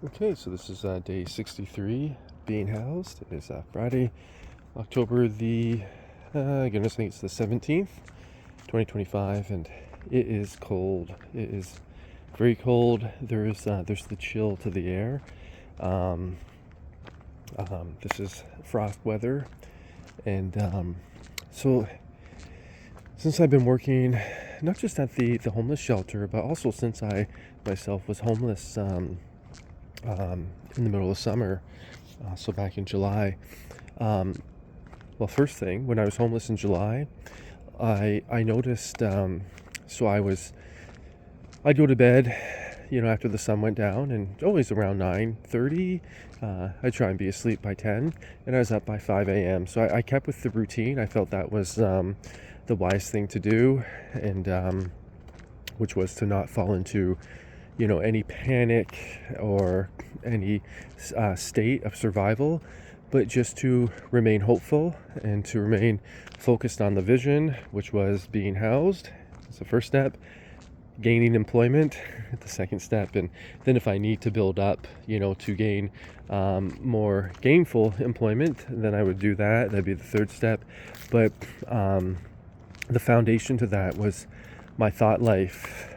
Okay, so this is day 63, being housed. It is Friday, October goodness, I think it's the 17th, 2025, and it is cold. It is very cold. There's the chill to the air. This is frost weather, and so since I've been working, not just at the homeless shelter, but also since I myself was homeless. In the middle of summer, so back in July. Well, first thing, when I was homeless in July, I noticed. So I'd go to bed, after the sun went down, and always around 9:30. I'd try and be asleep by 10, and I was up by 5 a.m. So I kept with the routine. I felt that was the wise thing to do, and which was to not fall into any panic or any state of survival, but just to remain hopeful and to remain focused on the vision, which was being housed. That's the first step. Gaining employment, the second step. And then if I need to build up, to gain more gainful employment, then I would do that. That'd be the third step. But the foundation to that was my thought life.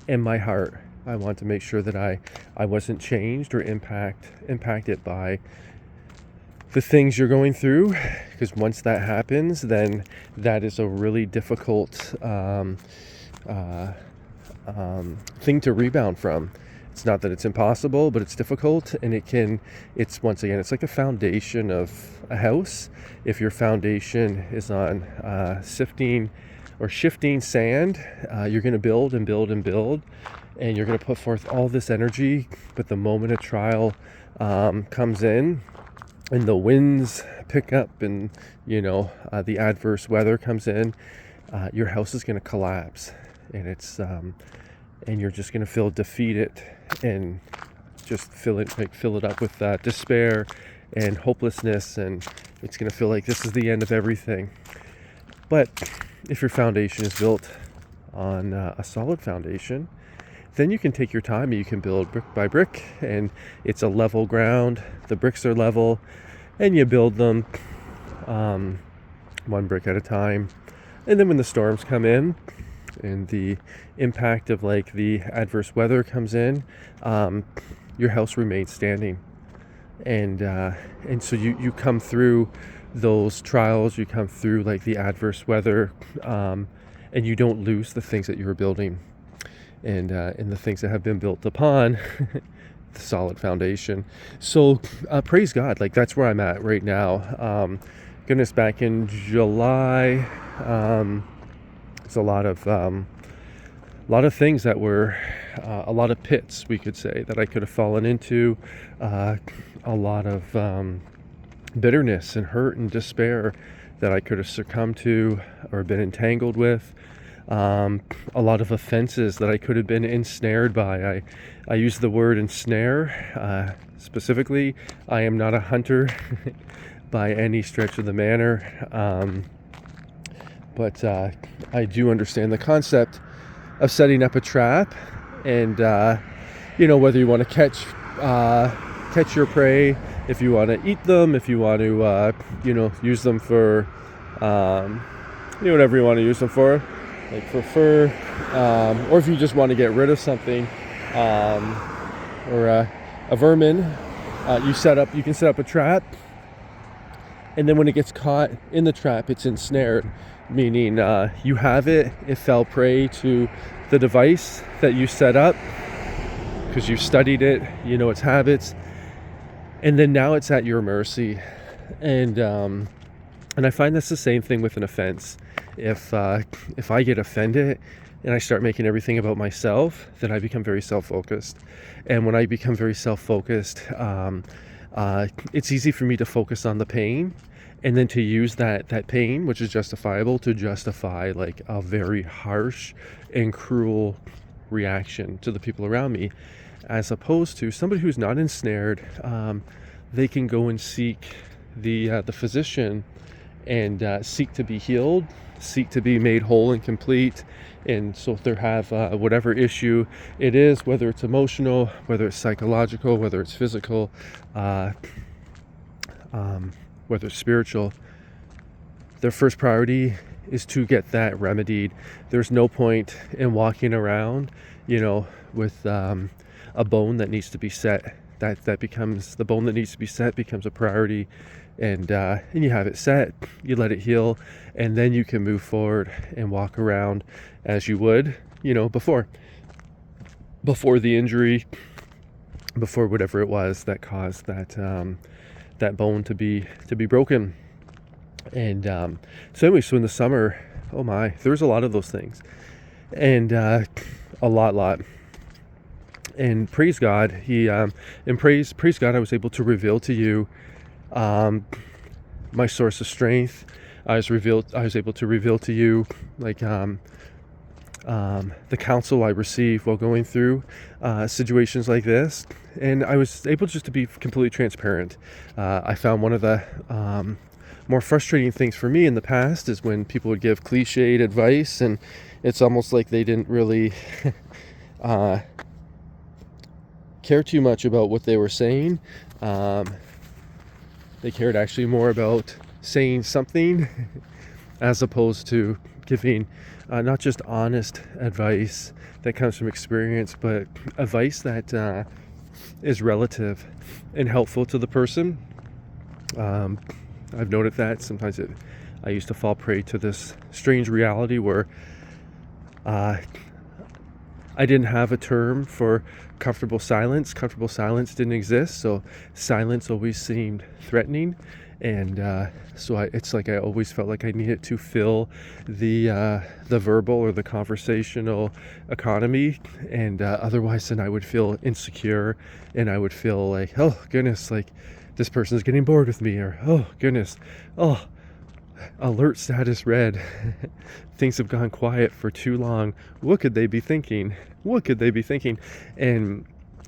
In my heart, I want to make sure that I wasn't changed or impacted by the things you're going through, because once that happens, then that is a really difficult thing to rebound from. It's not that it's impossible, but it's difficult, and it's once again, it's like a foundation of a house. If your foundation is on shifting sand, you're going to build and build and build, and you're going to put forth all this energy. But the moment a trial comes in, and the winds pick up, and the adverse weather comes in, your house is going to collapse, and and you're just going to feel defeated and just fill it up with despair and hopelessness, and it's going to feel like this is the end of everything. But if your foundation is built on a solid foundation, then you can take your time and you can build brick by brick, and it's a level ground. The bricks are level, and you build them one brick at a time. And then when the storms come in and the impact of the adverse weather comes in, your house remains standing. And so you come through those trials, you come through the adverse weather, and you don't lose the things that you were building, and the things that have been built upon the solid foundation. So praise God, that's where I'm at right now. Goodness, back in July, it's a lot of things that were a lot of pits, we could say, that I could have fallen into, a lot of bitterness and hurt and despair that I could have succumbed to or been entangled with, a lot of offenses that I could have been ensnared by. I use the word ensnare. Specifically, I am not a hunter by any stretch of the manner, but I do understand the concept of setting up a trap, and whether you want to catch your prey, if you want to eat them, if you want to use them for whatever you want to use them for, like for fur, or if you just want to get rid of something, or a vermin, you can set up a trap, and then when it gets caught in the trap, it's ensnared, meaning you have it fell prey to the device that you set up, because you've studied it, its habits, and then now it's at your mercy. And I find that's the same thing with an offense. If I get offended and I start making everything about myself, then I become very self-focused. And when I become very self-focused, it's easy for me to focus on the pain, and then to use that pain, which is justifiable, to justify a very harsh and cruel reaction to the people around me, as opposed to somebody who's not ensnared. They can go and seek the physician and seek to be healed seek to be made whole and complete. And so if they have whatever issue it is, whether it's emotional, whether it's psychological, whether it's physical, whether it's spiritual, their first priority is to get that remedied. There's no point in walking around, with a bone that needs to be set. That becomes the bone that needs to be set becomes a priority, and you have it set. You let it heal, and then you can move forward and walk around as you would, before the injury, before whatever it was that caused that bone to be broken. And so in the summer, oh my, there was a lot of those things, and a lot. And praise God, praise God, I was able to reveal to you my source of strength. I was able to reveal to you the counsel I received while going through situations like this, and I was able just to be completely transparent. I found one of the more frustrating things for me in the past is when people would give cliched advice, and it's almost like they didn't really care too much about what they were saying. They cared actually more about saying something as opposed to giving not just honest advice that comes from experience, but advice that is relative and helpful to the person. I've noted that sometimes I used to fall prey to this strange reality where I didn't have a term for comfortable silence. Comfortable silence didn't exist, so silence always seemed threatening, and it's like I always felt like I needed to fill the verbal or the conversational economy, and otherwise then I would feel insecure, and I would feel like, oh goodness, like this person is getting bored with me, or oh goodness, oh, alert status red. Things have gone quiet for too long. What could they be thinking? And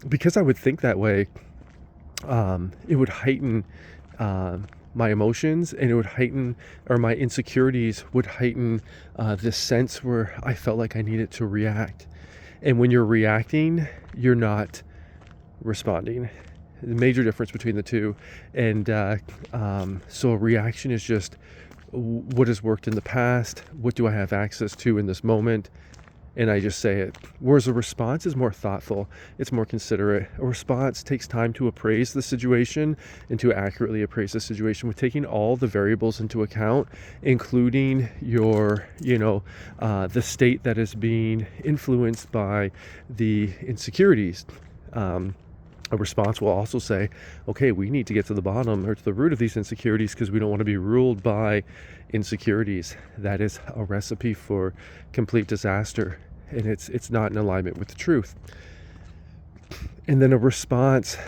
because I would think that way, it would heighten my emotions, and it would heighten, or my insecurities would heighten this sense where I felt like I needed to react. And when you're reacting, you're not responding. The major difference between the two. And so a reaction is just what has worked in the past, what do I have access to in this moment, and I just say it. Whereas a response is more thoughtful, it's more considerate. A response takes time to appraise the situation and to accurately appraise the situation with taking all the variables into account, including your, the state that is being influenced by the insecurities. A response will also say, okay, we need to get to the bottom or to the root of these insecurities because we don't want to be ruled by insecurities. That is a recipe for complete disaster, and it's not in alignment with the truth. And then a response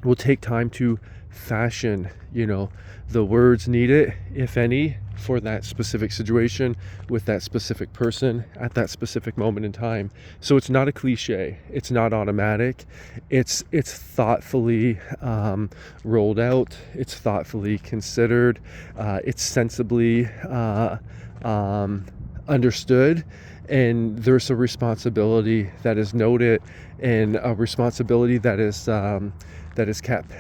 will take time to fashion, the words needed, if any, for that specific situation with that specific person at that specific moment in time. So it's not a cliche, it's not automatic, it's thoughtfully rolled out, it's thoughtfully considered, it's sensibly understood, and there's a responsibility that is noted, and a responsibility that is kept.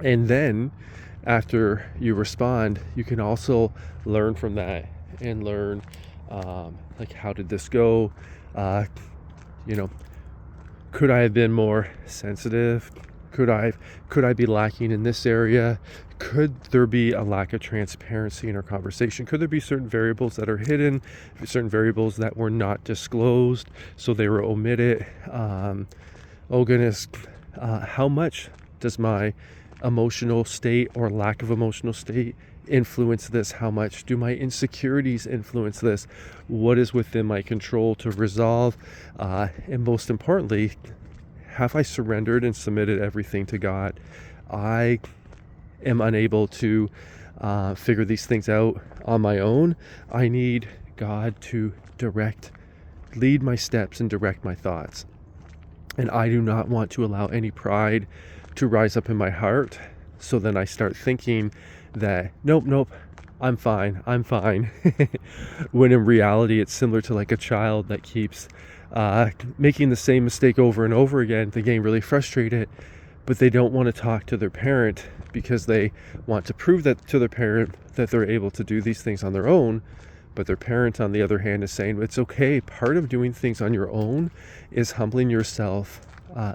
And then after you respond, you can also learn from that and learn how did this go? Could I have been more sensitive? Could I be lacking in this area? Could there be a lack of transparency in our conversation? Could there be certain variables that are hidden, certain variables that were not disclosed, so they were omitted? Oh goodness, how much does my emotional state or lack of emotional state influence this? How much do my insecurities influence this? What is within my control to resolve? And most importantly, have I surrendered and submitted everything to God? I am unable to figure these things out on my own. I need God to lead my steps and direct my thoughts. And I do not want to allow any pride to rise up in my heart. So then I start thinking that, nope, I'm fine, I'm fine. When in reality, it's similar to like a child that keeps making the same mistake over and over again. They're getting really frustrated, but they don't want to talk to their parent because they want to prove that to their parent that they're able to do these things on their own. But their parent, on the other hand, is saying, it's okay. Part of doing things on your own is humbling yourself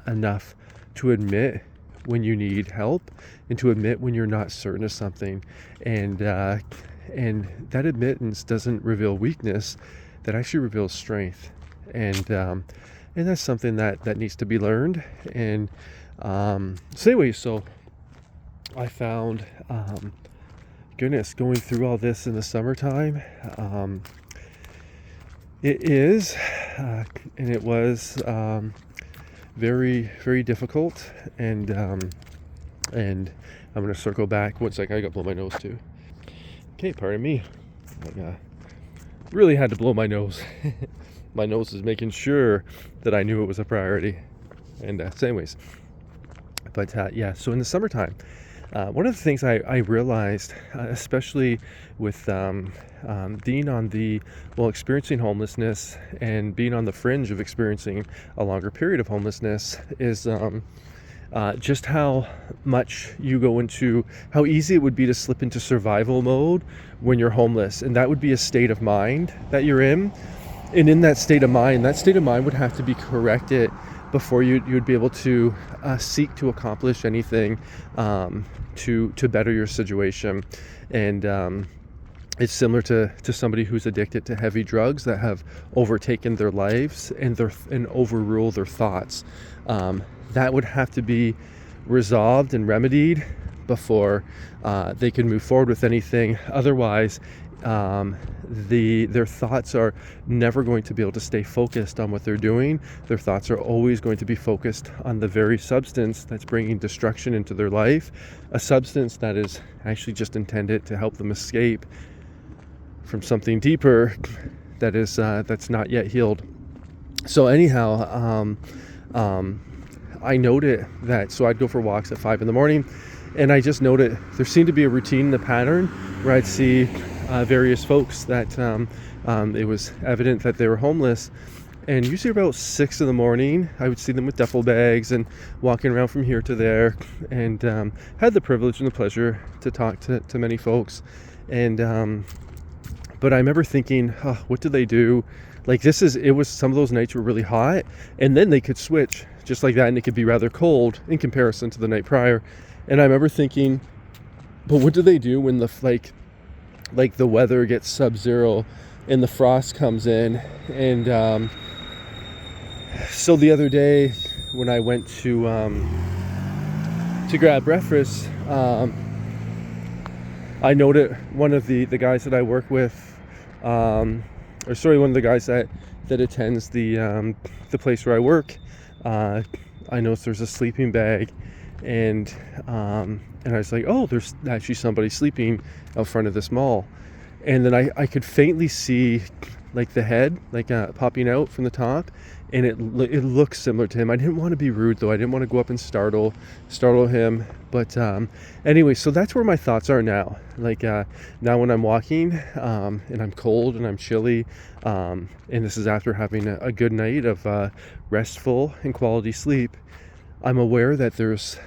enough to admit when you need help and to admit when you're not certain of something. And that admittance doesn't reveal weakness, that actually reveals strength. And that's something that needs to be learned. And so anyway, so I found, going through all this in the summertime, it was very, very difficult. And I'm going to circle back. One second, I got to blow my nose too. Okay, pardon me. I really had to blow my nose. My nose is making sure that I knew it was a priority. And so anyways, but so in the summertime, one of the things I realized, especially with being on experiencing homelessness and being on the fringe of experiencing a longer period of homelessness, is just how much you go into, how easy it would be to slip into survival mode when you're homeless. And that would be a state of mind that you're in. And in that state of mind would have to be corrected before you'd be able to seek to accomplish anything to better your situation. And it's similar to somebody who's addicted to heavy drugs that have overtaken their lives and overrule their thoughts. That would have to be resolved and remedied before they can move forward with anything. Otherwise, their thoughts are never going to be able to stay focused on what they're doing. Their thoughts are always going to be focused on the very substance that's bringing destruction into their life, a substance that is actually just intended to help them escape from something deeper that is that's not yet healed. So anyhow, I noted that, so I'd go for walks at 5 a.m, and I just noted there seemed to be a routine, the pattern, where I'd see various folks that it was evident that they were homeless. And usually about 6 a.m, I would see them with duffel bags and walking around from here to there, and had the privilege and the pleasure to talk to many folks. And but I remember thinking, what do they do? Like it was some of those nights were really hot, and then they could switch just like that, and it could be rather cold in comparison to the night prior. And I remember thinking, but what do they do when the the weather gets sub-zero and the frost comes in? And so the other day when I went to grab breakfast, I noted one of the guys that I work with, one of the guys that attends the place where I work. I noticed there's a sleeping bag, and I was like, oh, there's actually somebody sleeping out front of this mall. And then I could faintly see like the head popping out from the top, and it looks similar to him. I didn't want to be rude though. I didn't want to go up and startle him. But anyway, so that's where my thoughts are now. Now when I'm walking and I'm cold and I'm chilly, and this is after having a good night of restful and quality sleep, I'm aware that there's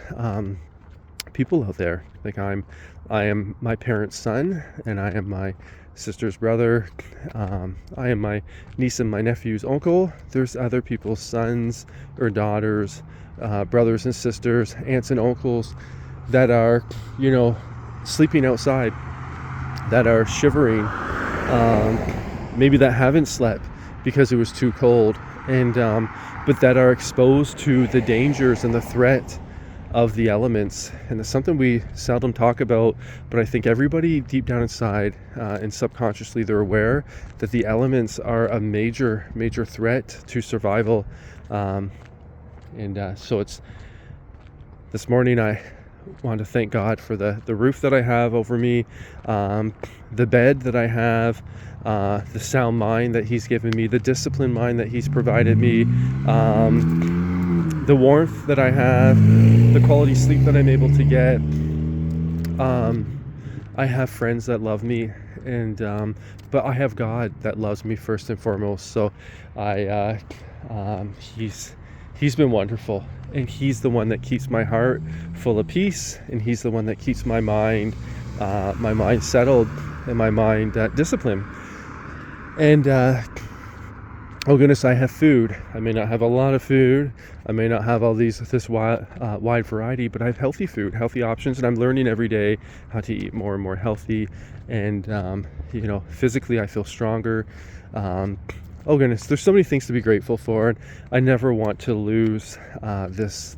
people out there. I am my parents' son, and I am my sister's brother. I am my niece and my nephew's uncle. There's other people's sons or daughters, brothers and sisters, aunts and uncles that are, sleeping outside, that are shivering, maybe that haven't slept because it was too cold, and but that are exposed to the dangers and the threat of the elements. And it's something we seldom talk about, but I think everybody deep down inside and subconsciously, they're aware that the elements are a major threat to survival. So it's this morning I want to thank God for the roof that I have over me, the bed that I have, the sound mind that He's given me, the disciplined mind that He's provided me, the warmth that I have, the quality sleep that I'm able to get. I have friends that love me, and but I have God that loves me first and foremost. So he's been wonderful, and he's the one that keeps my heart full of peace, and he's the one that keeps my mind settled, and my mind disciplined. And oh goodness, I have food. I may not have a lot of food. I may not have all this wide variety, but I have healthy food, healthy options, and I'm learning every day how to eat more and more healthy. And physically, I feel stronger. Oh goodness, there's so many things to be grateful for, and I never want to lose this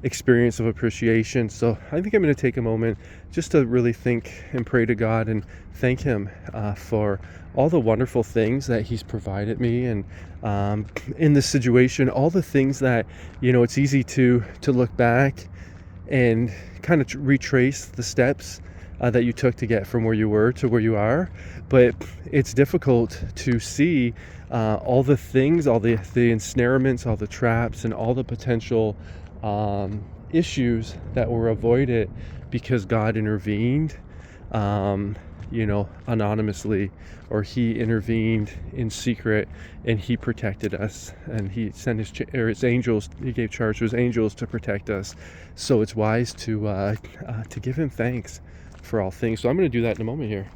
experience of appreciation. So I think I'm going to take a moment just to really think and pray to God and thank Him for all the wonderful things that He's provided me, and in this situation, all the things that, it's easy to look back and kind of retrace the steps that you took to get from where you were to where you are, but it's difficult to see all the things, all the ensnarements, all the traps, and all the potential issues that were avoided because God intervened, anonymously, or He intervened in secret, and He protected us, and He sent His angels. He gave charge to His angels to protect us. So it's wise to give Him thanks for all things. So I'm going to do that in a moment here.